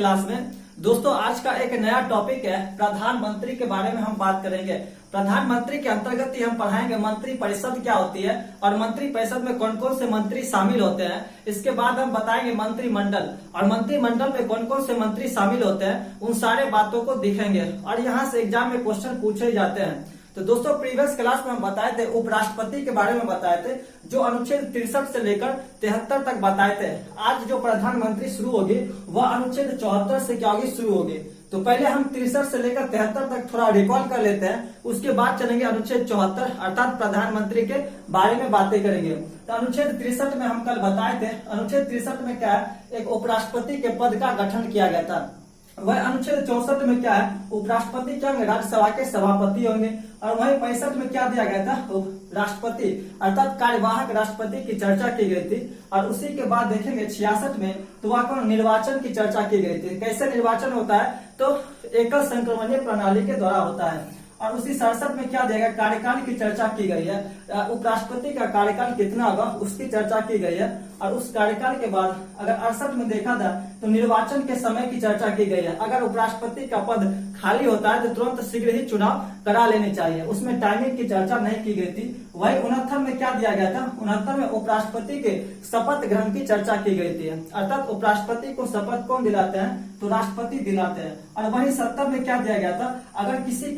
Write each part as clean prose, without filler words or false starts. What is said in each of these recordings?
Class में। दोस्तों आज का एक नया टॉपिक है, प्रधानमंत्री के बारे में हम बात करेंगे। प्रधानमंत्री के अंतर्गत ही हम पढ़ाएंगे मंत्री परिषद क्या होती है और मंत्री परिषद में कौन कौन से मंत्री शामिल होते हैं। इसके बाद हम बताएंगे मंत्रिमंडल और मंत्रिमंडल में कौन कौन से मंत्री शामिल होते हैं, उन सारे बातों को दिखेंगे और यहाँ से एग्जाम में क्वेश्चन पूछे जाते हैं। तो दोस्तों प्रीवियस क्लास में हम बताए थे उपराष्ट्रपति के बारे में बताए थे, जो अनुच्छेद 63 से लेकर 73 तक बताए थे। आज जो प्रधानमंत्री शुरू होगी वह अनुच्छेद 74 से क्या होगी, शुरू होगी। तो पहले हम 63 से लेकर 73 तक थोड़ा रिकॉल कर लेते हैं, उसके बाद चलेंगे अनुच्छेद 74 अर्थात प्रधानमंत्री के बारे में बातें करेंगे। तो अनुच्छेद 63 में हम कल बताए थे, अनुच्छेद 63 में क्या है, एक उपराष्ट्रपति के पद का गठन किया गया था। वह अनुच्छेद 64 में क्या है, उपराष्ट्रपति क्या होंगे, राज्यसभा के सभापति होंगे। और वही 65 में क्या दिया गया था, राष्ट्रपति अर्थात कार्यवाहक राष्ट्रपति की चर्चा की गई थी। और उसी के बाद देखेंगे 66 में तो वह कौन, निर्वाचन की चर्चा की गई थी। कैसे निर्वाचन होता है, तो एकल संक्रमणीय प्रणाली के द्वारा होता है। और उसी 67 में क्या दिया गया, कार्यकाल की चर्चा की गई है। उपराष्ट्रपति का कार्यकाल कितना होगा उसकी चर्चा की गई है। और उस कार्यकाल के बाद अगर 68 में देखा था तो निर्वाचन के समय की चर्चा की गई है। अगर उपराष्ट्रपति का पद खाली होता है तो तुरंत शीघ्र ही चुनाव करा लेने चाहिए, उसमें टाइमिंग की चर्चा नहीं की गई थी। वही 69 में क्या दिया गया था, 69 में उपराष्ट्रपति के शपथ ग्रहण की चर्चा की गई थी। अर्थात उपराष्ट्रपति को शपथ कौन दिलाते हैं, तो राष्ट्रपति दिलाते हैं। और वही 70 में क्या दिया गया था, अगर किसी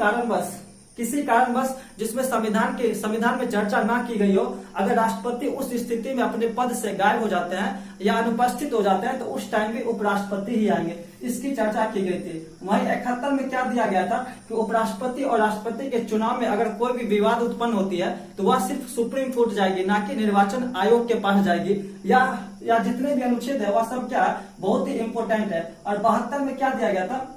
कारणवश जिसमें संविधान में चर्चा ना की गई हो, अगर राष्ट्रपति उस स्थिति में अपने पद से गायब हो जाते हैं या अनुपस्थित हो जाते हैं तो उस टाइम भी उपराष्ट्रपति ही आएंगे, इसकी चर्चा की गई थी। वहीं 71 में क्या दिया गया था कि उपराष्ट्रपति और राष्ट्रपति के चुनाव में अगर कोई भी विवाद उत्पन्न होती है तो वह सिर्फ सुप्रीम कोर्ट जाएगी, ना कि निर्वाचन आयोग के पास जाएगी। या जितने भी अनुच्छेद है वह सब क्या है, बहुत ही इंपोर्टेंट है। और 72 में क्या दिया गया था,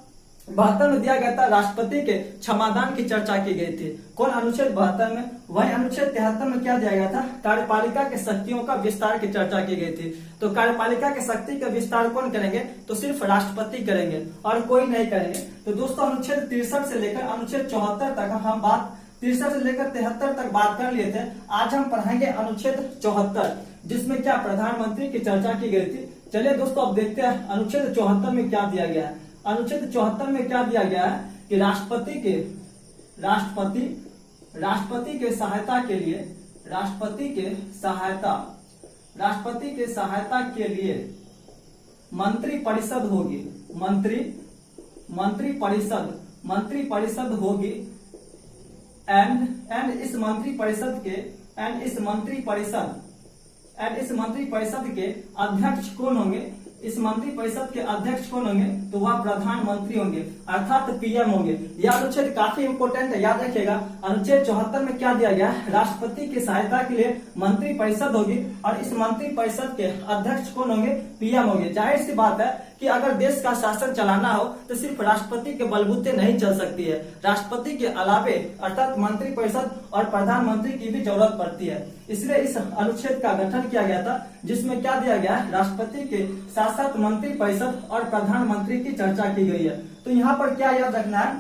72 में दिया गया था राष्ट्रपति के क्षमादान की चर्चा की गई थी। कौन, अनुच्छेद 72 में। वही अनुच्छेद 73 में क्या दिया गया था, कार्यपालिका के शक्तियों का विस्तार की चर्चा की गई थी। तो कार्यपालिका के शक्ति का विस्तार कौन करेंगे, तो सिर्फ राष्ट्रपति करेंगे और कोई नहीं करेंगे। तो दोस्तों अनुच्छेद 63 से लेकर अनुच्छेद 74 तक हम बात 63 से लेकर 73 तक बात कर लिए थे। आज हम पढ़ाएंगे अनुच्छेद 74, जिसमें क्या प्रधानमंत्री की चर्चा की गई थी। चलिए दोस्तों अब देखते हैं अनुच्छेद 74 में क्या दिया गया है। अनुच्छेद 74 में क्या दिया गया है कि राष्ट्रपति के सहायता के लिए मंत्री परिषद होगी, मंत्री परिषद होगी। एंड इस मंत्री परिषद के अध्यक्ष कौन होंगे, इस मंत्री परिषद के अध्यक्ष कौन होंगे, तो वह प्रधानमंत्री होंगे अर्थात पीएम होंगे। यह अनुच्छेद काफी इंपोर्टेंट है, याद रखिएगा। अनुच्छेद 74 में क्या दिया गया है, राष्ट्रपति की सहायता के लिए मंत्री परिषद होगी और इस मंत्री परिषद के अध्यक्ष कौन होंगे, पीएम होंगे। जाहिर सी बात है कि अगर देश का शासन चलाना हो तो सिर्फ राष्ट्रपति के बलबूते नहीं चल सकती है, राष्ट्रपति के अलावे अर्थात मंत्री परिषद और प्रधानमंत्री की भी जरूरत पड़ती है। इसलिए इस अनुच्छेद का गठन किया गया था, जिसमें क्या दिया गया है, राष्ट्रपति के साथ साथ मंत्री परिषद और प्रधानमंत्री की चर्चा की गई है। तो यहाँ पर क्या याद रखना है,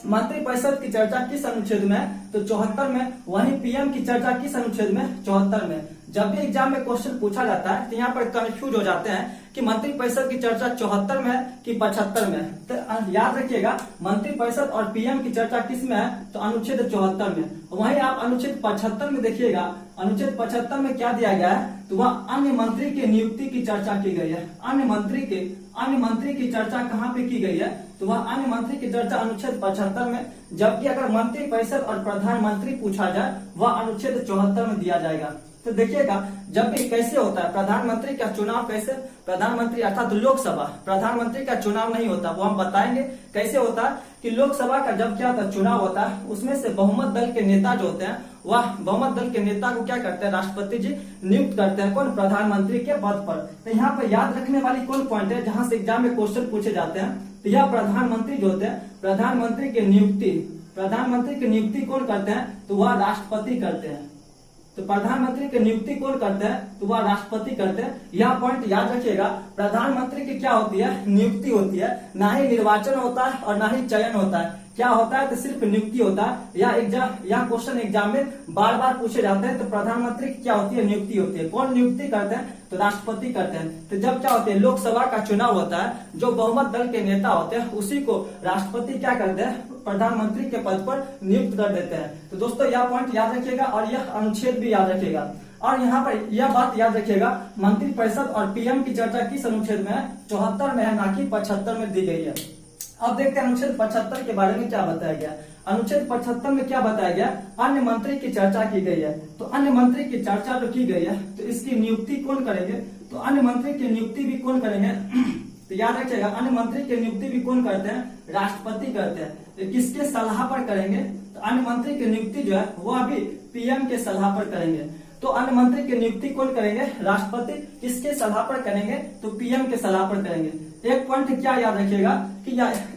मंत्री परिषद की चर्चा किस अनुच्छेद में है, तो 74 में। वहीं पीएम की चर्चा किस अनुच्छेद में, 74 में। जब भी एग्जाम में क्वेश्चन पूछा जाता है तो यहाँ पर कंफ्यूज हो जाते हैं कि मंत्री परिषद की चर्चा 74 में है कि 75 में है। तो याद रखिएगा मंत्री परिषद और पीएम की चर्चा किस में है, तो अनुच्छेद 74 में। वहीं आप अनुच्छेद 75 में देखिएगा, अनुच्छेद 75 में क्या दिया गया है, तो वह अन्य मंत्री की नियुक्ति की चर्चा की गई है। अन्य मंत्री की चर्चा कहाँ पे की गई है, तो वह अन्य मंत्री की चर्चा अनुच्छेद 75 में। जबकि अगर मंत्री परिषद और प्रधानमंत्री पूछा जाए वह अनुच्छेद 74 में दिया जाएगा। तो देखिएगा जब भी कैसे होता है प्रधानमंत्री का चुनाव, कैसे प्रधानमंत्री अर्थात लोकसभा, प्रधानमंत्री का चुनाव नहीं होता, वो हम बताएंगे कैसे होता है। कि लोकसभा का जब क्या होता चुनाव होता है, उसमें से बहुमत दल के नेता जो होते हैं वह बहुमत दल के नेता को क्या करते हैं, राष्ट्रपति जी नियुक्त करते हैं कौन, प्रधानमंत्री के पद पर। तो यहाँ पर याद रखने वाली कौन पॉइंट है जहां से एग्जाम में क्वेश्चन पूछे जाते हैं, तो यह प्रधानमंत्री जो होते हैं, प्रधानमंत्री की नियुक्ति कौन करते हैं, तो वह राष्ट्रपति करते हैं। तो प्रधानमंत्री की नियुक्ति कौन करते हैं, तो वह राष्ट्रपति करते हैं। यह पॉइंट याद रखिएगा, प्रधानमंत्री की क्या होती है, नियुक्ति होती है, ना ही निर्वाचन होता है और ना ही चयन होता है। क्या होता है, तो सिर्फ नियुक्ति होता है। या क्वेश्चन एग्जाम में बार बार पूछे जाते हैं। तो प्रधानमंत्री की क्या होती है, नियुक्ति होती है। कौन नियुक्ति करते हैं, तो राष्ट्रपति करते हैं। तो जब क्या होते हैं, लोकसभा का चुनाव होता है, जो बहुमत दल के नेता होते हैं उसी को राष्ट्रपति क्या करते हैं, प्रधानमंत्री के पद पर नियुक्त कर देते हैं। तो दोस्तों यह पॉइंट याद रखिएगा और यह अनुच्छेद भी याद रखिएगा। और यहाँ पर यह बात याद रखिएगा, मंत्रिपरिषद और पीएम की चर्चा किस अनुच्छेद में है, 74 में है, ना कि 75 में दी गई है। अब देखते हैं अनुच्छेद 75 के बारे में क्या बताया गया। अनुच्छेद 75 में क्या बताया गया, अन्य मंत्री की चर्चा की गई है। तो अन्य मंत्री की चर्चा जो की गई है, तो इसकी नियुक्ति कौन करेंगे, तो अन्य मंत्री की नियुक्ति भी कौन करेंगे तो याद रखिएगा, अन्य मंत्री की नियुक्ति भी कौन करते हैं, राष्ट्रपति करते हैं। तो किसके सलाह पर करेंगे, तो अन्य मंत्री की नियुक्ति जो है वह भी पीएम के सलाह पर करेंगे। तो अन्य मंत्री की नियुक्ति कौन करेंगे, राष्ट्रपति। किसके सलाह पर करेंगे, तो पीएम के सलाह पर करेंगे। एक पॉइंट क्या याद रखिएगा कि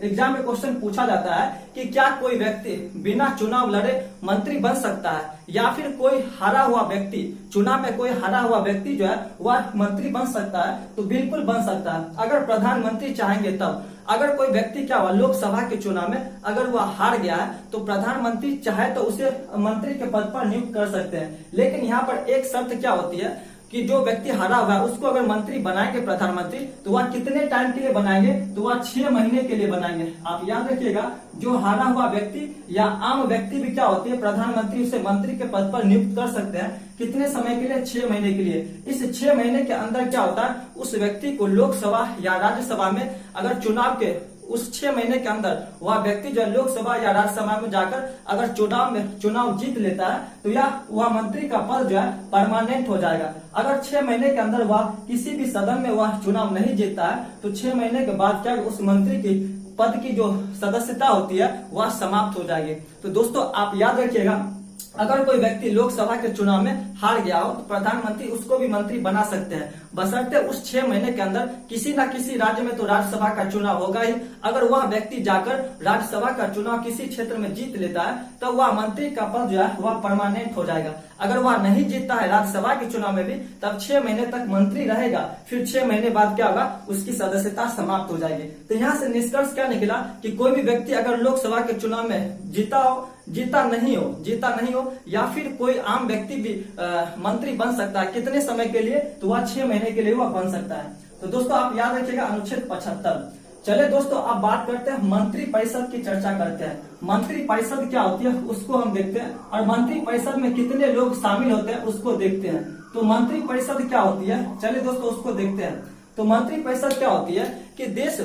एग्जाम में क्वेश्चन पूछा जाता है कि क्या कोई व्यक्ति बिना चुनाव लड़े मंत्री बन सकता है, या फिर कोई हारा हुआ व्यक्ति, चुनाव में कोई हारा हुआ व्यक्ति जो है वह मंत्री बन सकता है। तो बिल्कुल बन सकता है, अगर प्रधानमंत्री चाहेंगे तब। अगर कोई व्यक्ति क्या हुआ, लोकसभा के चुनाव में अगर वह हार गया है, तो प्रधानमंत्री चाहे तो उसे मंत्री के पद पर नियुक्त कर सकते हैं। लेकिन यहाँ पर एक शर्त क्या होती है कि जो व्यक्ति हारा हुआ है उसको अगर मंत्री बनाएंगे प्रधानमंत्री, तो वह कितने टाइम के लिए बनाएंगे, तो वह 6 महीने के लिए बनाएंगे। आप याद रखिएगा, जो हारा हुआ व्यक्ति या आम व्यक्ति भी क्या होती है, प्रधानमंत्री उसे मंत्री के पद पर नियुक्त कर सकते हैं। कितने समय के लिए, 6 महीने के लिए। इस 6 महीने के अंदर क्या होता है, उस व्यक्ति को लोकसभा या राज्यसभा में अगर चुनाव के उस 6 महीने के अंदर वह व्यक्ति जो लोकसभा या राज्यसभा में जाकर अगर चुनाव जीत लेता है, तो वह मंत्री का पद जो है परमानेंट हो जाएगा। अगर 6 महीने के अंदर वह किसी भी सदन में वह चुनाव नहीं जीतता है, तो 6 महीने के बाद क्या उस मंत्री की पद की जो सदस्यता होती है वह समाप्त हो जाएगी। तो दोस्तों आप याद रखिएगा, अगर कोई व्यक्ति लोकसभा के चुनाव में हार गया हो, तो प्रधानमंत्री उसको भी मंत्री बना सकते हैं, बशर्ते उस 6 महीने के अंदर किसी न किसी राज्य में तो राज्यसभा का चुनाव होगा ही। अगर वह व्यक्ति जाकर राज्यसभा का चुनाव किसी क्षेत्र में जीत लेता है, तो वह मंत्री का पद जो है वह परमानेंट हो जाएगा। अगर वह नहीं जीतता है राज्यसभा के चुनाव में भी, तब 6 महीने तक मंत्री रहेगा, फिर 6 महीने बाद क्या होगा, उसकी सदस्यता समाप्त हो जाएगी। तो यहाँ से निष्कर्ष क्या निकला कि कोई भी व्यक्ति अगर लोकसभा के चुनाव में जीता नहीं हो या फिर कोई आम व्यक्ति भी मंत्री बन सकता है। कितने समय के लिए, तो वह 6 महीने के लिए वह बन सकता है। तो दोस्तों आप याद रखिएगा अनुच्छेद 75। चले दोस्तों अब बात करते हैं मंत्री परिषद की चर्चा करते हैं। मंत्री परिषद क्या होती है उसको हम देखते हैं, और मंत्री परिषद में कितने लोग शामिल होते हैं उसको देखते हैं। तो मंत्री परिषद क्या होती है, चलिए दोस्तों उसको देखते हैं। तो मंत्री परिषद क्या होती है कि देश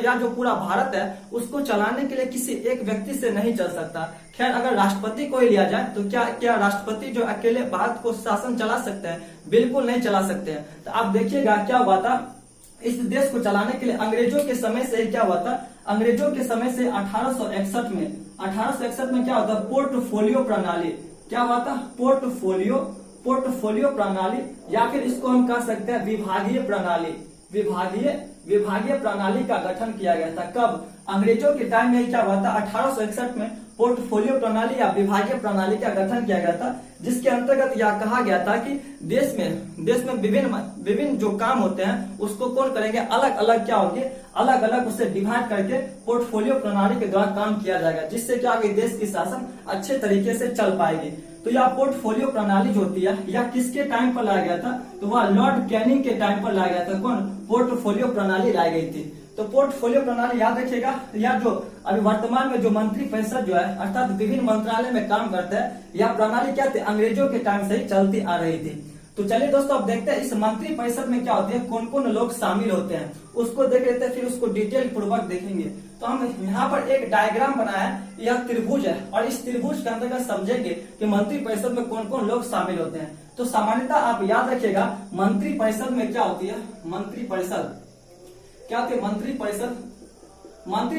या जो पूरा भारत है उसको चलाने के लिए किसी एक व्यक्ति से नहीं चल सकता। खैर अगर राष्ट्रपति को ही लिया जाए, तो क्या राष्ट्रपति जो अकेले भारत को शासन चला सकते हैं, बिल्कुल नहीं चला सकते हैं। तो आप देखिएगा क्या हुआ था, इस देश को चलाने के लिए अंग्रेजों के समय से क्या हुआ था, अंग्रेजों के समय से 1861 में क्या होता, पोर्टफोलियो प्रणाली, क्या हुआ था, पोर्टफोलियो प्रणाली, या फिर इसको हम कह सकते हैं विभागीय प्रणाली। विभागीय प्रणाली का गठन किया गया था। कब, अंग्रेजों के टाइम में क्या हुआ था, 1861 में पोर्टफोलियो प्रणाली या विभागीय प्रणाली का गठन किया गया था, जिसके अंतर्गत यह कहा गया था कि देश में विभिन्न जो काम होते हैं उसको कौन करेंगे, अलग अलग क्या होंगे, अलग अलग उसे डिवाइड करके पोर्टफोलियो प्रणाली के द्वारा काम किया जाएगा, जिससे क्या होगी, देश की शासन अच्छे तरीके से चल पाएगी। तो यह पोर्टफोलियो प्रणाली जो होती है यह किसके टाइम पर लाया गया था, तो वह लॉर्ड कैनिंग के टाइम पर लाया गया था। कौन, पोर्टफोलियो प्रणाली लाई गई थी। तो पोर्टफोलियो प्रणाली याद रखिएगा, या जो अभी वर्तमान में जो मंत्री परिषद जो है अर्थात विभिन्न मंत्रालय में काम करते हैं, यह प्रणाली क्या थी, अंग्रेजों के टाइम से ही चलती आ रही थी। तो चलिए दोस्तों अब देखते हैं इस मंत्री परिषद में क्या होती है, कौन कौन लोग शामिल होते हैं उसको देख लेते हैं, फिर उसको डिटेल पूर्वक देखेंगे। तो हम यहाँ पर एक डायग्राम बनाया है, यह त्रिभुज है, और इस त्रिभुज के अंतर्गत समझेंगे कि मंत्री परिषद में कौन कौन लोग शामिल होते हैं। तो सामान्यतः आप याद रखिएगा मंत्री परिषद में क्या होती है, मंत्री परिषद क्या होती है, मंत्री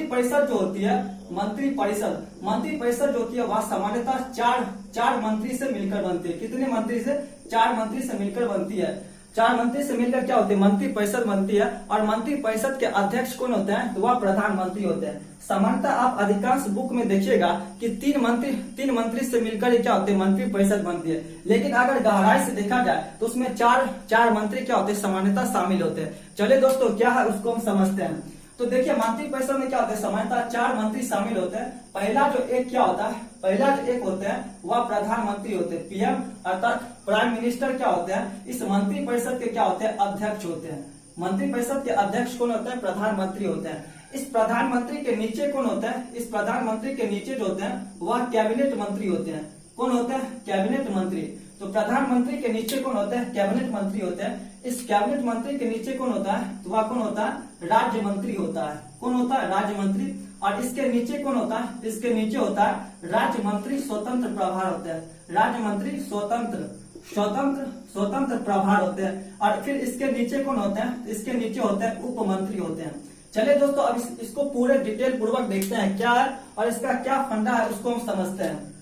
परिषद जो होती है, मंत्री परिषद जो होती है वह सामान्यतः चार मंत्री से मिलकर बनती है। कितने मंत्री से, 4 मंत्री से मिलकर बनती है। 4 मंत्री से मिलकर क्या होती है, मंत्री परिषद बनती है। और मंत्री परिषद के अध्यक्ष कौन होते हैं, तो वह प्रधानमंत्री होते हैं। सामान्यतः आप अधिकांश बुक में देखिएगा कि 3 मंत्री से मिलकर ही क्या होते हैं, मंत्री परिषद बनती है। लेकिन अगर गहराई से देखा जाए तो उसमें चार मंत्री क्या होते हैं, सामान्यतः शामिल होते हैं। चलिए दोस्तों क्या है उसको हम समझते हैं। तो देखिए मंत्री परिषद में क्या होता है, सामान्यतः 4 मंत्री शामिल होते हैं। पहला जो एक क्या होता है, पहला जो एक होते हैं वह प्रधानमंत्री होते हैं, पीएम अर्थात प्राइम मिनिस्टर क्या होते हैं, इस मंत्री परिषद के क्या होते हैं, अध्यक्ष होते हैं। मंत्री परिषद के अध्यक्ष कौन होते हैं, प्रधानमंत्री होते हैं। इस प्रधानमंत्री के नीचे कौन होता है, इस प्रधानमंत्री के नीचे जो होते हैं वह कैबिनेट मंत्री होते हैं। कौन होते हैं, कैबिनेट मंत्री। तो प्रधानमंत्री के नीचे कौन होता है, कैबिनेट मंत्री होते हैं। इस कैबिनेट मंत्री के नीचे कौन होता है, तो वह कौन होता है, राज्य मंत्री होता है। कौन होता है, राज्य मंत्री। और इसके नीचे कौन होता है, इसके नीचे होता है राज्य मंत्री स्वतंत्र प्रभार होते हैं। राज्य मंत्री स्वतंत्र प्रभार होते हैं। और फिर इसके नीचे कौन होते हैं, इसके नीचे होते हैं उप मंत्री होते हैं। चलिए दोस्तों अब इसको पूरे डिटेल पूर्वक देखते हैं क्या है और इसका क्या फंडा है उसको हम समझते हैं।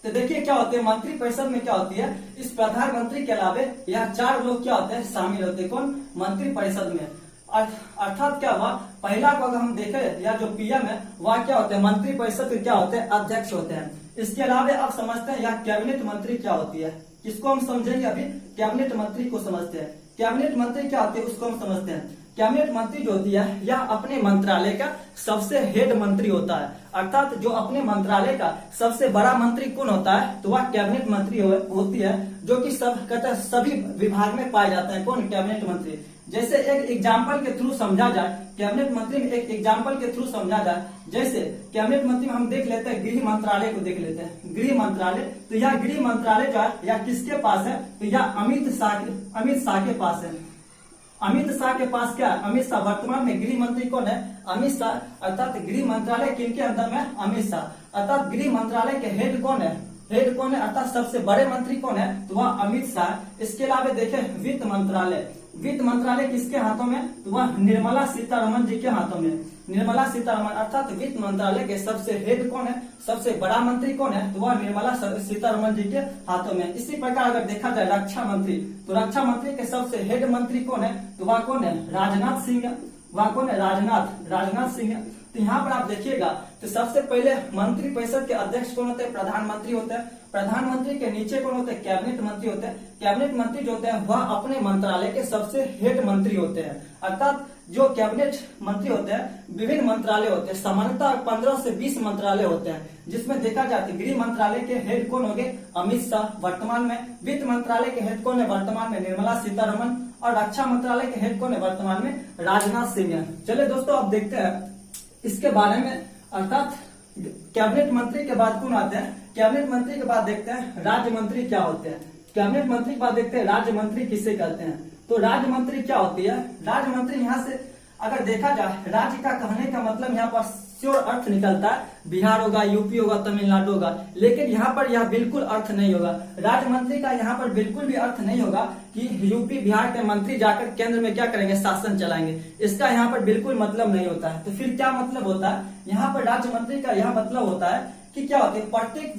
तो देखिए क्या होते हैं, मंत्री परिषद में क्या होती है, इस प्रधानमंत्री के अलावे यह 4 लोग क्या होते हैं, शामिल होते हैं। कौन, मंत्री परिषद में। अर्थात क्या हुआ, पहला को अगर हम देखें या जो पीएम है वह क्या होते हैं, मंत्री परिषद के क्या होते हैं, अध्यक्ष होते हैं। इसके अलावा अब समझते हैं यह कैबिनेट मंत्री क्या होती है। किसको हम समझेंगे, अभी कैबिनेट मंत्री को समझते हैं। कैबिनेट मंत्री क्या होती है उसको हम समझते हैं। कैबिनेट मंत्री जो होती है यह अपने मंत्रालय का सबसे हेड मंत्री होता है। अर्थात जो अपने मंत्रालय का सबसे बड़ा मंत्री कौन होता है, तो वह कैबिनेट मंत्री होती है, जो कि सभी विभाग में पाए जाते हैं। कौन, कैबिनेट मंत्री। जैसे एक एग्जाम्पल के थ्रू समझा जाए, कैबिनेट मंत्री में एक एग्जाम्पल के थ्रू समझा जाए, जैसे कैबिनेट मंत्री में हम देख लेते हैं गृह मंत्रालय को देख लेते हैं। गृह मंत्रालय, तो यह गृह मंत्रालय जो है यह किसके पास है, तो यह अमित शाह के पास है। अमित शाह के पास क्या है, अमित शाह। वर्तमान में गृह मंत्री कौन है, अमित शाह। अर्थात गृह मंत्रालय किनके अंदर में, अमित शाह। अर्थात गृह मंत्रालय के हेड कौन है, हेड कौन है, अर्थात सबसे बड़े मंत्री कौन है, तो वह अमित शाह। इसके अलावा देखें वित्त मंत्रालय। वित्त मंत्रालय किसके हाथों में, तो वह निर्मला सीतारमण जी के हाथों में। निर्मला सीतारमण अर्थात वित्त मंत्रालय के सबसे हेड कौन है, सबसे बड़ा मंत्री कौन है, तो वह निर्मला सीतारमण जी के हाथों में। इसी प्रकार अगर देखा जाए रक्षा मंत्री, तो रक्षा मंत्री के सबसे हेड मंत्री कौन है, तो वह कौन है, राजनाथ सिंह। वह कौन है, राजनाथ सिंह। तो यहाँ पर आप देखिएगा तो सबसे पहले मंत्री परिषद के अध्यक्ष कौन होते हैं, प्रधानमंत्री होते हैं। प्रधानमंत्री के नीचे कौन होते हैं, कैबिनेट मंत्री होते हैं। कैबिनेट मंत्री जो होते हैं वह अपने मंत्रालय के सबसे हेड मंत्री होते हैं। अर्थात जो कैबिनेट मंत्री होते हैं विभिन्न मंत्रालय होते हैं, सामान्यतः 15 से 20 मंत्रालय होते हैं, जिसमें देखा जाए तो गृह मंत्रालय के हेड कौन होंगे, अमित शाह वर्तमान में। वित्त मंत्रालय के हेड कौन है वर्तमान में, निर्मला सीतारमण। और रक्षा मंत्रालय के हेड कौन है वर्तमान में, राजनाथ सिंह है। चलिए दोस्तों अब देखते हैं इसके बारे में। अर्थात कैबिनेट मंत्री के बाद कौन आते हैं, कैबिनेट मंत्री के बाद देखते हैं राज्य मंत्री क्या होते हैं। कैबिनेट मंत्री के बाद देखते हैं राज्य मंत्री किसे कहते हैं। तो राज्य मंत्री क्या होती है, राज्य मंत्री यहाँ से अगर देखा जाए राज्य का कहने का मतलब यहाँ पर श्योर अर्थ निकलता है, बिहार होगा, यूपी होगा, तमिलनाडु होगा, लेकिन यहाँ पर यह बिल्कुल अर्थ नहीं होगा। राज्य मंत्री का यहाँ पर बिल्कुल भी अर्थ नहीं होगा कि यूपी बिहार के मंत्री जाकर केंद्र में क्या करेंगे, शासन चलाएंगे। इसका यहाँ पर बिल्कुल मतलब नहीं होता है। तो फिर क्या मतलब होता है, यहाँ पर राज्य मंत्री का यह मतलब होता है कि क्या होता है, प्रत्येक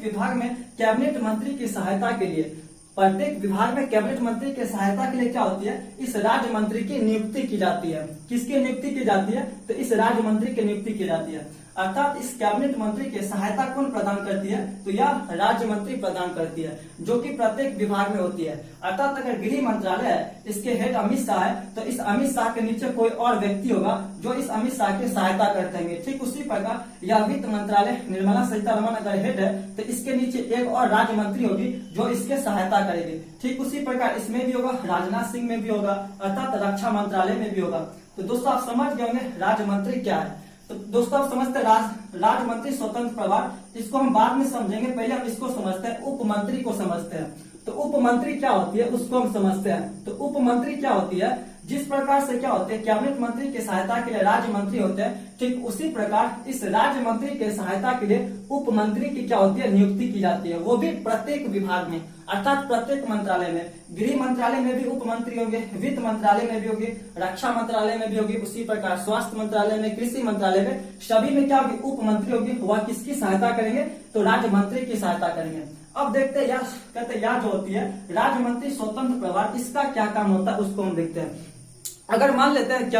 विभाग में कैबिनेट मंत्री की सहायता के लिए, प्रत्येक विभाग में कैबिनेट मंत्री की सहायता के लिए क्या होती है, इस राज्य मंत्री की नियुक्ति की जाती है। किसकी नियुक्ति की जाती है, तो इस राज्य मंत्री की नियुक्ति की जाती है। अर्थात इस कैबिनेट मंत्री की सहायता कौन प्रदान करती है, तो यह राज्य मंत्री प्रदान करती है, जो कि प्रत्येक विभाग में होती है। अर्थात अगर गृह मंत्रालय है, इसके हेड अमित शाह है, तो इस अमित शाह के नीचे कोई और व्यक्ति होगा जो इस अमित शाह की सहायता करते हैं। ठीक उसी प्रकार यह वित्त मंत्रालय, निर्मला सीतारमण अगर हेड है, तो इसके नीचे एक और राज्य मंत्री होगी जो इसके सहायता करेगी। ठीक उसी प्रकार इसमें भी होगा, राजनाथ सिंह में भी होगा, अर्थात रक्षा मंत्रालय में भी होगा। तो दोस्तों आप समझ गए होंगे राज्य मंत्री क्या है। तो दोस्तों आप समझते हैं राज्य मंत्री स्वतंत्र प्रभार, इसको हम बाद में समझेंगे, पहले हम इसको समझते हैं, उप मंत्री को समझते हैं। तो उप मंत्री क्या होती है उसको हम समझते हैं। तो उप मंत्री क्या होती है, जिस प्रकार से क्या होते हैं कैबिनेट मंत्री की सहायता के लिए राज्य मंत्री होते हैं, ठीक उसी प्रकार इस राज्य मंत्री के सहायता के लिए उप मंत्री की क्या होती है, नियुक्ति की जाती है, वो भी प्रत्येक विभाग में, अर्थात प्रत्येक मंत्रालय में। गृह मंत्रालय में भी उप मंत्री होंगे, वित्त मंत्रालय में भी होगी, रक्षा मंत्रालय में भी होगी, उसी प्रकार स्वास्थ्य मंत्रालय में, कृषि मंत्रालय में, सभी में क्या होगी, उप मंत्री होगी। वह किसकी सहायता करेंगे, तो राज्य मंत्री की सहायता करेंगे। अब देखते हैं कहते हैं यह जो होती है राज्य मंत्री स्वतंत्र प्रभार, इसका क्या काम होता है उसको हम देखते हैं। अगर मान लेते हैं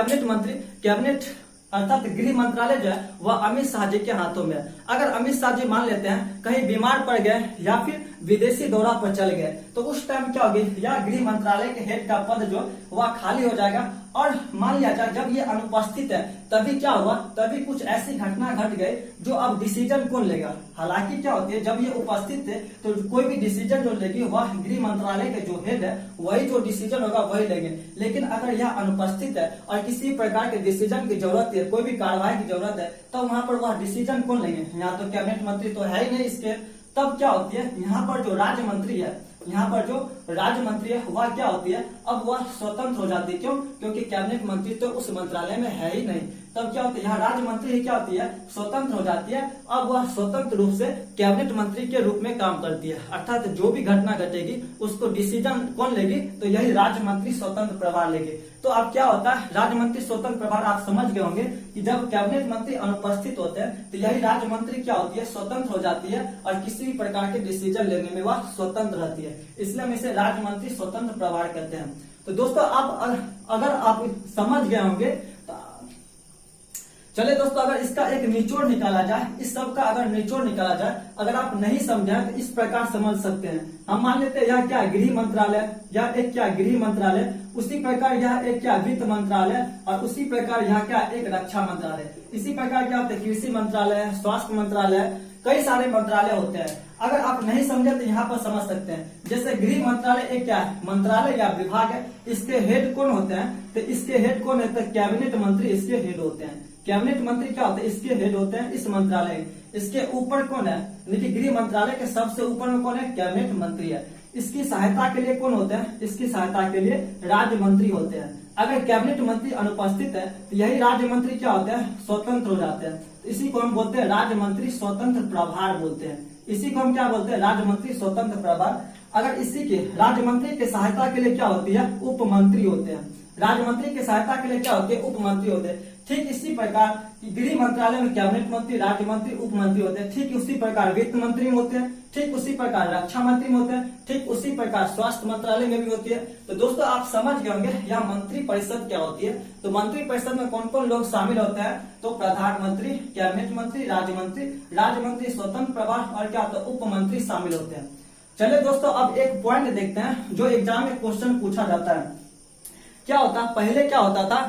कैबिनेट अर्थात गृह मंत्रालय जो है वह अमित शाह जी के हाथों में है। अगर अमित शाह जी मान लेते हैं कहीं बीमार पड़ गए या फिर विदेशी दौरा पर चल गए, तो उस टाइम क्या होगी, या गृह मंत्रालय के हेड का पद जो वह खाली हो जाएगा। और मान लिया जाए जब ये अनुपस्थित है तभी क्या हुआ, तभी कुछ ऐसी घटना घट गई जो अब डिसीजन कौन लेगा। हालांकि क्या होती है, जब ये उपस्थित थे तो कोई भी डिसीजन जो लेगी वह गृह मंत्रालय के जो हेड है वही जो डिसीजन होगा वही लेंगे। लेकिन अगर यह अनुपस्थित है और किसी प्रकार के डिसीजन की जरूरत है, कोई भी कार्रवाई की जरूरत है, तो वहां पर वह डिसीजन कौन लेंगे। यहाँ तो कैबिनेट मंत्री तो है ही नहीं इसके। तब क्या होती है, यहाँ पर जो राज्य मंत्री है, यहाँ पर जो राज्य मंत्री है वह क्या होती है, अब वह स्वतंत्र हो जाती है। क्यों? क्योंकि कैबिनेट मंत्री तो उस मंत्रालय में है ही नहीं। तब क्या होता है, यहाँ राज्य मंत्री ही क्या होती है, स्वतंत्र हो जाती है। अब वह स्वतंत्र रूप से कैबिनेट मंत्री के रूप में काम करती है, अर्थात जो भी घटना घटेगी उसको डिसीजन कौन लेगी, तो यही राज्य मंत्री स्वतंत्र प्रभार लेगी। तो अब क्या होता है, राज्य मंत्री स्वतंत्र प्रभार आप समझ गए होंगे कि जब कैबिनेट मंत्री अनुपस्थित होते हैं तो यही राज्य मंत्री क्या होती है, स्वतंत्र हो जाती है और किसी भी प्रकार के डिसीजन लेने में वह स्वतंत्र रहती है। इसलिए हम इसे राज्य मंत्री स्वतंत्र प्रभार कहते हैं। तो दोस्तों आप अगर आप समझ गए होंगे तो चले दोस्तों, अगर इसका एक निचोड़ निकाला जाए, इस सब का अगर निचोड़ निकाला जाए, अगर आप नहीं समझे तो इस प्रकार समझ सकते हैं। हम मान लेते हैं यह क्या गृह मंत्रालय, यह एक क्या गृह मंत्रालय, उसी प्रकार यह एक क्या वित्त मंत्रालय, और उसी प्रकार यह क्या एक रक्षा मंत्रालय। इसी प्रकार क्या होते हैं, कृषि मंत्रालय, स्वास्थ्य मंत्रालय, कई सारे मंत्रालय होते हैं। अगर आप नहीं समझे तो यहाँ पर समझ सकते हैं। जैसे गृह मंत्रालय एक क्या है, मंत्रालय या विभाग है, इसके हेड कौन होते हैं, तो इसके हेड कौन है, तो कैबिनेट मंत्री इसके हेड होते हैं। कैबिनेट मंत्री क्या होते हैं, इसके हेड होते हैं इस मंत्रालय। इसके ऊपर कौन है, देखिए गृह मंत्रालय के सबसे ऊपर में कौन है, कैबिनेट मंत्री है। इसकी सहायता के लिए कौन होते हैं, इसकी सहायता के लिए राज्य मंत्री होते हैं। अगर कैबिनेट मंत्री अनुपस्थित है तो यही राज्य मंत्री क्या होते हैं, स्वतंत्र हो जाते हैं। तो इसी को हम बोलते हैं राज्य मंत्री स्वतंत्र प्रभार बोलते हैं। इसी को हम क्या बोलते हैं, राज्य मंत्री स्वतंत्र प्रभार। अगर इसी के राज्य मंत्री के सहायता के लिए क्या होती है, उप मंत्री होते हैं। राज्य मंत्री की सहायता के लिए क्या होते हैं, उप मंत्री होते हैं। ठीक इसी प्रकार गृह मंत्रालय में कैबिनेट मंत्री, राज्य मंत्री, उप मंत्री होते हैं। ठीक उसी प्रकार वित्त मंत्री में होते हैं, ठीक उसी प्रकार रक्षा मंत्री में होते हैं, ठीक उसी प्रकार स्वास्थ्य मंत्रालय में भी होती है। तो दोस्तों आप समझ गए होंगे यह मंत्री परिषद क्या होती है। तो मंत्री परिषद में कौन कौन लोग शामिल होते हैं, तो प्रधानमंत्री, कैबिनेट मंत्री, राज्य मंत्री स्वतंत्र प्रभार और क्या होता है, उप मंत्री शामिल होते हैं। चलिए दोस्तों अब एक पॉइंट देखते हैं जो एग्जाम में क्वेश्चन पूछा जाता है। क्या होता, पहले क्या होता था,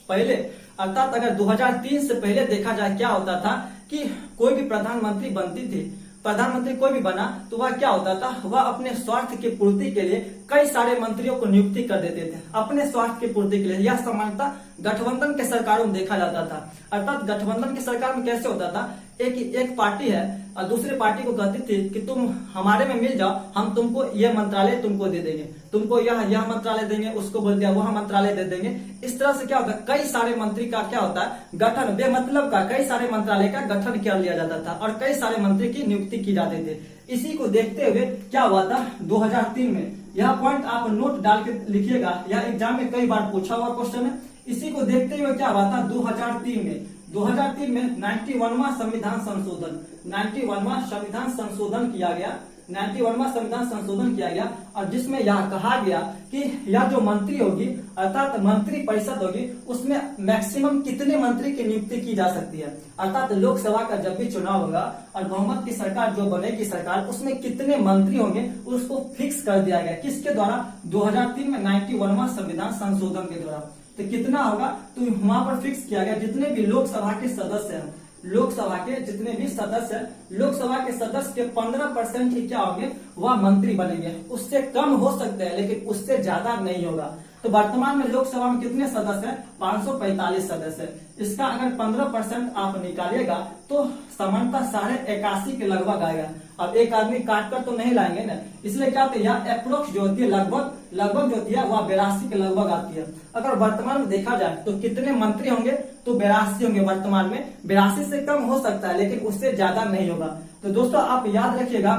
पहले अर्थात अगर 2003 से पहले देखा जाए क्या होता था कि कोई भी प्रधानमंत्री बनती थी, प्रधानमंत्री कोई भी बना तो वह क्या होता था, वह अपने स्वार्थ की पूर्ति के लिए कई सारे मंत्रियों को नियुक्ति कर देते थे अपने स्वार्थ की पूर्ति के लिए। यह सामान्यतः गठबंधन के सरकारों में देखा जाता था। अर्थात गठबंधन की सरकार में कैसे होता था, एक पार्टी है और दूसरे पार्टी को कहती थी कि तुम हमारे में मिल जाओ, हम तुमको यह मंत्रालय तुमको दे देंगे, तुमको यह मंत्रालय देंगे, उसको बोल दिया वह मंत्रालय दे देंगे। इस तरह से क्या होता है, कई सारे मंत्री का क्या होता है, गठन बेमतलब का कई सारे मंत्रालय का गठन कर लिया जाता था और कई सारे मंत्री की नियुक्ति की जाती थी। इसी को देखते हुए क्या हुआ था 2003 में, यह पॉइंट आप नोट डाल के लिखिएगा, यह एग्जाम में कई बार पूछा हुआ क्वेश्चन है। इसी को देखते हुए क्या हुआ था 2003 में 91वां संविधान संशोधन, 91वां संविधान संशोधन किया गया, 91वां संविधान संशोधन किया गया और जिसमें यह कहा गया कि यह जो मंत्री होगी अर्थात मंत्री परिषद होगी उसमें मैक्सिमम कितने मंत्री की नियुक्ति की जा सकती है। अर्थात लोकसभा का जब भी चुनाव होगा और बहुमत की सरकार जो बनेगी सरकार, उसमें कितने मंत्री होंगे उसको फिक्स कर दिया गया। किसके द्वारा, 2003 में 91वां संविधान संशोधन के द्वारा। तो कितना होगा, तो वहां पर फिक्स किया गया जितने भी लोकसभा के सदस्य हैं, लोकसभा के जितने भी सदस्य हैं, लोकसभा के सदस्य के 15% ही क्या होंगे, वह मंत्री बनेंगे। उससे कम हो सकते हैं लेकिन उससे ज्यादा नहीं होगा। तो वर्तमान में लोकसभा में कितने सदस्य हैं, 545 सदस्य। इसका अगर 15% आप निकालिएगा तो सामान्यतः 81.5 के लगभग आएगा। अब एक आदमी काट कर तो नहीं लाएंगे ना, इसलिए क्या होता है यहाँ अप्रोक्स जो होती है लगभग जो होती है वह 82 के लगभग आती है। अगर वर्तमान में देखा जाए तो कितने मंत्री होंगे, तो 82 होंगे वर्तमान में। 82 से कम हो सकता है लेकिन उससे ज्यादा नहीं होगा। तो दोस्तों आप याद रखिएगा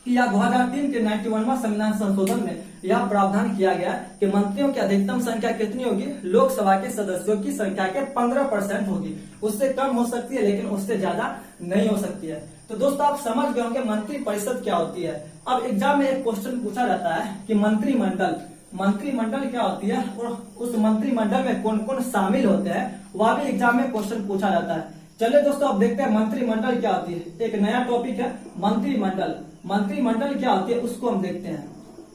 कि यह 2003 के 91वां संविधान संशोधन में यह प्रावधान किया गया कि मंत्रियों की अधिकतम संख्या कितनी होगी, लोकसभा के सदस्यों की संख्या के 15% होगी। उससे कम हो सकती है लेकिन उससे ज्यादा नहीं हो सकती है। तो दोस्तों आप समझ गए होंगे मंत्री परिषद क्या होती है। अब एग्जाम में एक क्वेश्चन पूछा जाता है कि मंत्रिमंडल क्या होती है और उस मंत्रिमंडल में कौन कौन शामिल होते हैं, वह भी एग्जाम में क्वेश्चन पूछा जाता है। चलिए दोस्तों अब देखते हैं मंत्रिमंडल क्या होती है। एक नया टॉपिक है मंत्रिमंडल। मंत्रिमंडल क्या होती है उसको हम देखते हैं।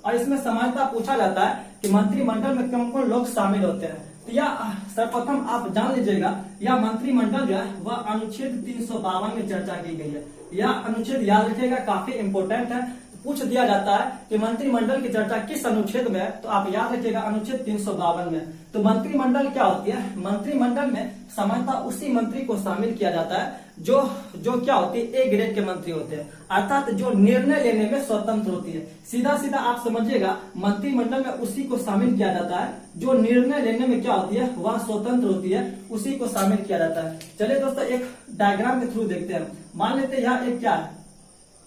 और इसमें सामान्यतः पूछा जाता है कि मंत्रिमंडल में कौन कौन लोग शामिल होते हैं। तो यह सर्वप्रथम आप जान लीजिएगा, यह मंत्रिमंडल जो है वह अनुच्छेद 352 में चर्चा की गई है। यह अनुच्छेद याद रखिएगा, काफी इंपोर्टेंट है। पूछ दिया जाता है कि मंत्रिमंडल की चर्चा किस अनुच्छेद में है, तो आप याद रखिएगा अनुच्छेद 352 में। तो मंत्रिमंडल क्या होती है? मंत्रिमंडल में सामान्यतः उसी मंत्री को शामिल किया जाता है जो क्या होती है, ए ग्रेड के मंत्री होते हैं, अर्थात जो निर्णय लेने में स्वतंत्र होती है। सीधा सीधा आप समझिएगा, मंत्रिमंडल में उसी को शामिल किया जाता है जो निर्णय लेने में क्या होती है, वह स्वतंत्र होती है, उसी को शामिल किया जाता है। चलिए दोस्तों एक डायग्राम के थ्रू देखते हैं। मान लेते हैं यहाँ एक क्या है,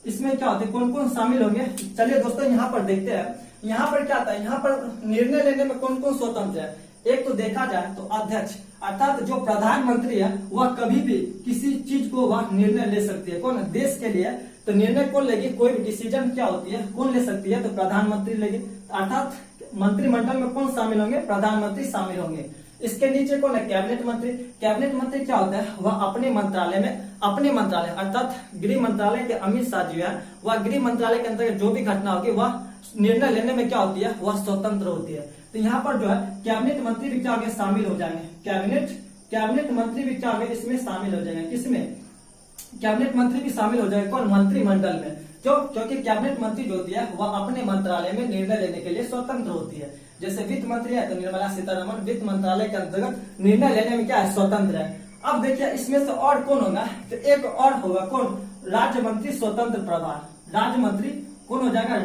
इसमें क्या होते हैं, कौन कौन शामिल होंगे। चलिए दोस्तों यहाँ पर देखते हैं, यहाँ पर क्या आता है, यहाँ पर निर्णय लेने में कौन कौन स्वतंत्र है। एक तो देखा जाए तो अध्यक्ष, अर्थात जो प्रधानमंत्री है वह कभी भी किसी चीज को वह निर्णय ले सकती है। कौन? देश के लिए। तो निर्णय कौन लेगी, कोई भी डिसीजन क्या होती है कौन ले सकती है, तो प्रधानमंत्री लेगी। अर्थात मंत्रिमंडल में कौन शामिल होंगे, प्रधानमंत्री शामिल होंगे। इसके नीचे कौन है, कैबिनेट मंत्री। कैबिनेट मंत्री क्या होता है, वह अपने मंत्रालय अर्थात गृह मंत्रालय के अमित शाह जी है, वह गृह मंत्रालय के अंतर्गत जो भी घटना होगी वह निर्णय लेने में क्या होती है, वह स्वतंत्र होती है। तो यहाँ पर जो है कैबिनेट मंत्री भी क्या होंगे, शामिल हो जाएंगे। कैबिनेट मंत्री भी क्या होंगे, इसमें शामिल हो जाएंगे। किसमें? कैबिनेट मंत्री भी शामिल हो जाएंगे। कौन? मंत्रिमंडल में। क्योंकि कैबिनेट मंत्री जो होती है वह अपने मंत्रालय में निर्णय लेने के लिए स्वतंत्र होती है। जैसे वित्त मंत्री है तो निर्मला सीतारमण वित्त मंत्रालय के अंतर्गत निर्णय लेने में क्या है, स्वतंत्र है। अब देखिए इसमें से और कौन होगा, तो एक और होगा, कौन? राज्य मंत्री स्वतंत्र प्रभार। राज्य मंत्री कौन हो जाएगा,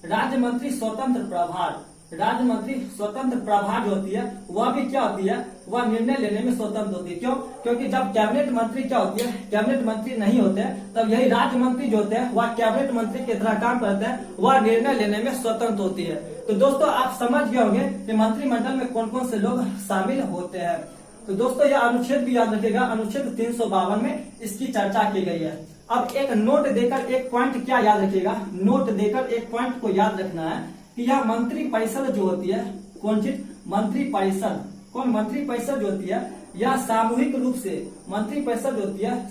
राज्य मंत्री स्वतंत्र प्रभार। राज्य मंत्री स्वतंत्र प्रभार जो होती है वह भी क्या होती है, वह निर्णय लेने में स्वतंत्र होती है। क्यों? क्योंकि जब कैबिनेट मंत्री क्या होती है, कैबिनेट मंत्री नहीं होते हैं, तब यही राज्य मंत्री जो होते हैं वह कैबिनेट मंत्री की तरह काम करते हैं, वह निर्णय लेने में स्वतंत्र होती है। तो दोस्तों आप समझ गए होंगे कि मंत्रिमंडल में कौन कौन से लोग शामिल होते हैं। तो दोस्तों यह अनुच्छेद भी याद रखिएगा, अनुच्छेद 352 में इसकी चर्चा की गई है। अब एक नोट देकर एक पॉइंट क्या याद रखिएगा, नोट देकर एक पॉइंट को याद रखना है कि यह मंत्री परिषद जो होती है, कौन चीज, मंत्री परिषद। कौन? मंत्री परिषद जो होती है यह सामूहिक रूप से, मंत्री परिषद जो होती है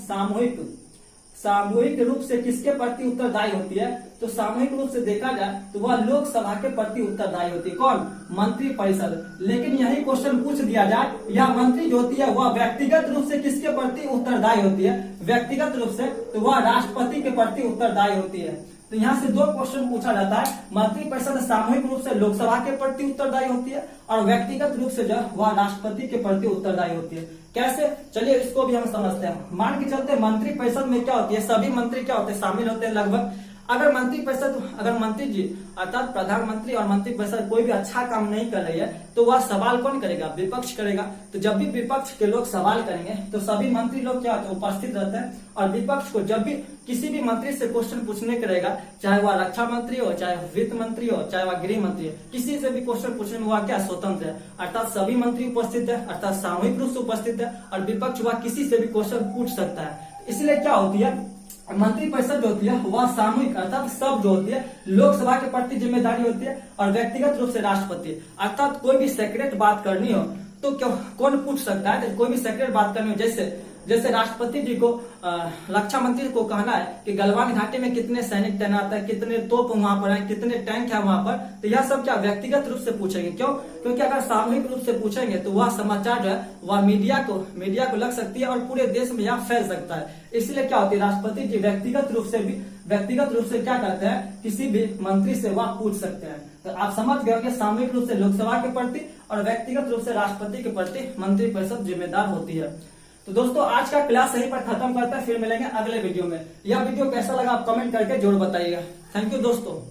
सामूहिक रूप से किसके प्रति उत्तरदायी होती है, तो सामूहिक रूप से देखा जाए तो वह लोकसभा के प्रति उत्तरदायी होती है। कौन? मंत्री परिषद। लेकिन यही क्वेश्चन पूछ दिया जाए, यह मंत्री जो होती है वह व्यक्तिगत रूप से किसके प्रति उत्तरदायी होती है, व्यक्तिगत रूप से, तो वह राष्ट्रपति के प्रति उत्तरदायी होती है। तो यहाँ से दो क्वेश्चन पूछा जाता है, मंत्री परिषद सामूहिक रूप से लोकसभा के प्रति उत्तरदायी होती है और व्यक्तिगत रूप से जो वह राष्ट्रपति के प्रति उत्तरदायी होती है। कैसे? चलिए इसको भी हम समझते हैं। मान के चलते मंत्री परिषद में क्या होती है, सभी मंत्री क्या होते हैं, शामिल होते हैं लगभग। अगर मंत्री जी अर्थात प्रधानमंत्री और मंत्री परिषद कोई भी अच्छा काम नहीं कर रही है तो वह सवाल कौन करेगा, विपक्ष करेगा। तो जब भी विपक्ष के लोग सवाल करेंगे तो सभी मंत्री लोग क्या होते हैं, उपस्थित रहते हैं। और विपक्ष को जब भी किसी भी मंत्री से क्वेश्चन पूछने का रहेगा, चाहे वह रक्षा मंत्री हो, चाहे वित्त मंत्री हो, चाहे वह गृह मंत्री हो, किसी से भी क्वेश्चन पूछने में वह क्या स्वतंत्र है, अर्थात सभी मंत्री उपस्थित है, अर्थात सामूहिक रूप से उपस्थित है और विपक्ष वह किसी से भी क्वेश्चन पूछ सकता है। इसलिए क्या होती है, मंत्री परिषद जो होती है वह सामूहिक अर्थात सब जो होती है लोकसभा के प्रति जिम्मेदारी होती है और व्यक्तिगत रूप से राष्ट्रपति। अर्थात कोई भी सेक्रेट बात करनी हो तो कौन पूछ सकता है, कोई भी सेक्रेट बात करनी हो, जैसे राष्ट्रपति जी को रक्षा मंत्री को कहना है कि गलवान घाटी में कितने सैनिक तैनात है, कितने तोप वहां पर है, कितने टैंक है वहां पर, तो यह सब क्या व्यक्तिगत रूप से पूछेंगे। क्यों? क्योंकि अगर सामूहिक रूप से पूछेंगे तो वह समाचार जो है वह मीडिया को लग सकती है और पूरे देश में यह फैल सकता है। इसलिए क्या होती है, राष्ट्रपति जी व्यक्तिगत रूप से क्या करते हैं, किसी भी मंत्री से वह पूछ सकते हैं। तो आप समझ गए कि सामूहिक रूप से लोकसभा के प्रति और व्यक्तिगत रूप से राष्ट्रपति के प्रति मंत्री परिषद जिम्मेदार होती है। तो दोस्तों आज का क्लास यहीं पर खत्म करता है, फिर मिलेंगे अगले वीडियो में। यह वीडियो कैसा लगा आप कमेंट करके जरूर बताइएगा। थैंक यू दोस्तों।